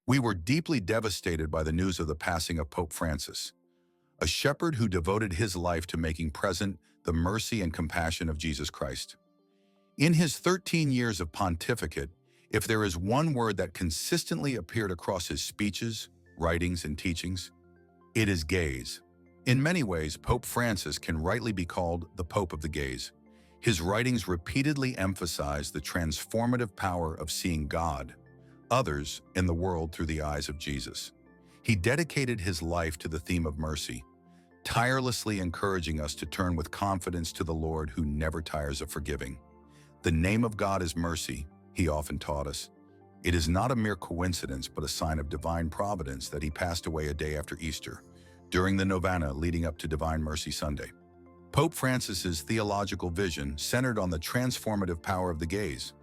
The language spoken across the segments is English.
We were deeply devastated by the news of the passing of Pope Francis, a shepherd who devoted his life to making present the mercy and compassion of Jesus Christ. In his 13 years of pontificate, if there is one word that consistently appeared across his speeches, writings, and teachings, it is gaze. In many ways, Pope Francis can rightly be called the Pope of the gaze. His writings repeatedly emphasize the transformative power of seeing God, others, and the world through the eyes of Jesus. He dedicated his life to the theme of mercy, tirelessly encouraging us to turn with confidence to the Lord who never tires of forgiving. The name of God is mercy, he often taught us. It is not a mere coincidence but a sign of divine providence that he passed away a day after Easter, during the novena leading up to Divine Mercy Sunday. Pope Francis's theological vision centered on the transformative power of the gaze.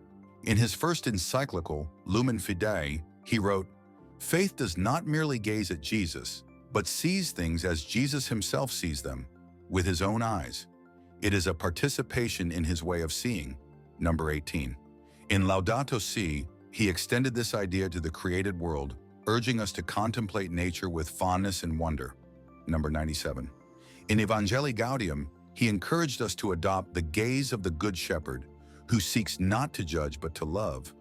In his first encyclical, Lumen Fidei, he wrote, "Faith does not merely gaze at Jesus, but sees things as Jesus himself sees them, with his own eyes. It is a participation in his way of seeing." Number 18. In Laudato Si, he extended this idea to the created world, urging us to contemplate nature with fondness and wonder. Number 97. In Evangelii Gaudium, he encouraged us to adopt the gaze of the Good Shepherd, who seeks not to judge but to love,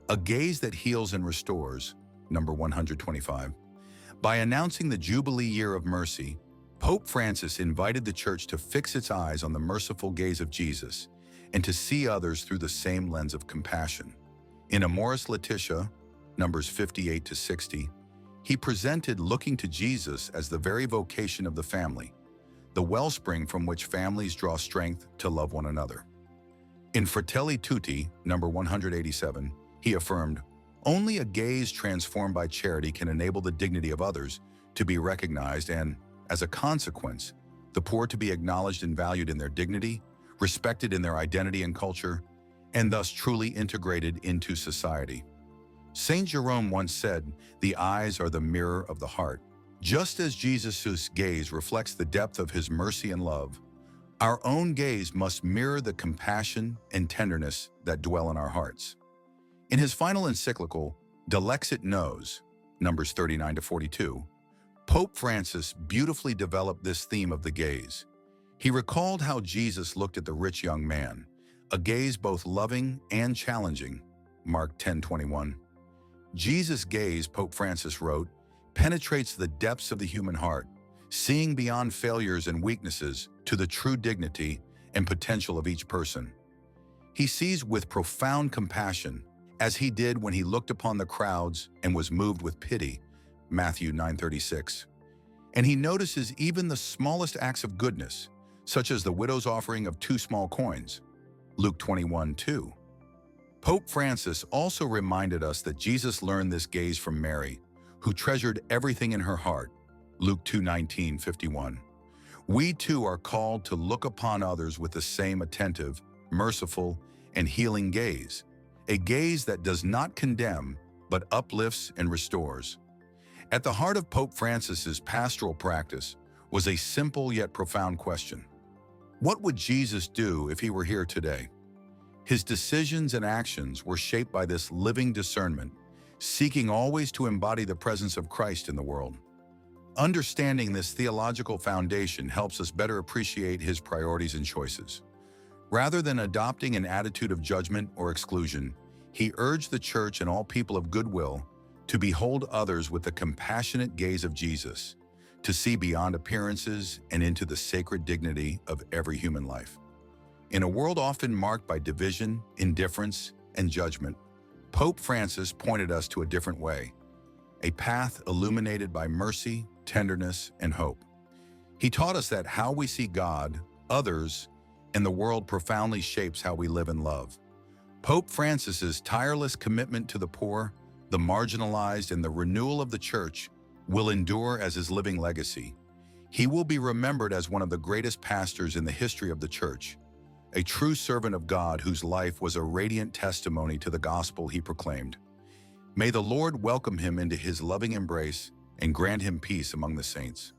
a gaze that heals and restores. Number 125. By announcing the Jubilee Year of Mercy, Pope Francis invited the Church to fix its eyes on the merciful gaze of Jesus and to see others through the same lens of compassion. In Amoris Laetitia, numbers 58 to 60, he presented looking to Jesus as the very vocation of the family, the wellspring from which families draw strength to love one another. In Fratelli Tutti, number 187, he affirmed, "Only a gaze transformed by charity can enable the dignity of others to be recognized and, as a consequence, the poor to be acknowledged and valued in their dignity, respected in their identity and culture, and thus truly integrated into society." Saint Jerome once said, "The eyes are the mirror of the heart." Just as Jesus' gaze reflects the depth of his mercy and love, our own gaze must mirror the compassion and tenderness that dwell in our hearts. In his final encyclical, Dilexit Nos, numbers 39 to 42, Pope Francis beautifully developed this theme of the gaze. He recalled how Jesus looked at the rich young man, a gaze both loving and challenging, Mark 10:21. Jesus' gaze, Pope Francis wrote, penetrates the depths of the human heart, seeing beyond failures and weaknesses to the true dignity and potential of each person. He sees with profound compassion, as he did when he looked upon the crowds and was moved with pity, Matthew 9:36. And he notices even the smallest acts of goodness, such as the widow's offering of 2 small coins, Luke 21:2. Pope Francis also reminded us that Jesus learned this gaze from Mary, who treasured everything in her heart, Luke 2:19-51. We too are called to look upon others with the same attentive, merciful, and healing gaze, a gaze that does not condemn, but uplifts and restores. At the heart of Pope Francis's pastoral practice was a simple yet profound question. What would Jesus do if he were here today? His decisions and actions were shaped by this living discernment, seeking always to embody the presence of Christ in the world. Understanding this theological foundation helps us better appreciate his priorities and choices. Rather than adopting an attitude of judgment or exclusion, he urged the Church and all people of goodwill to behold others with the compassionate gaze of Jesus, to see beyond appearances and into the sacred dignity of every human life. In a world often marked by division, indifference, and judgment, Pope Francis pointed us to a different way, a path illuminated by mercy, tenderness, and hope. He taught us that how we see God, others, and the world profoundly shapes how we live and love. Pope Francis's tireless commitment to the poor, the marginalized, and the renewal of the Church will endure as his living legacy. He will be remembered as one of the greatest pastors in the history of the Church, a true servant of God whose life was a radiant testimony to the gospel he proclaimed. May the Lord welcome him into his loving embrace and grant him peace among the saints.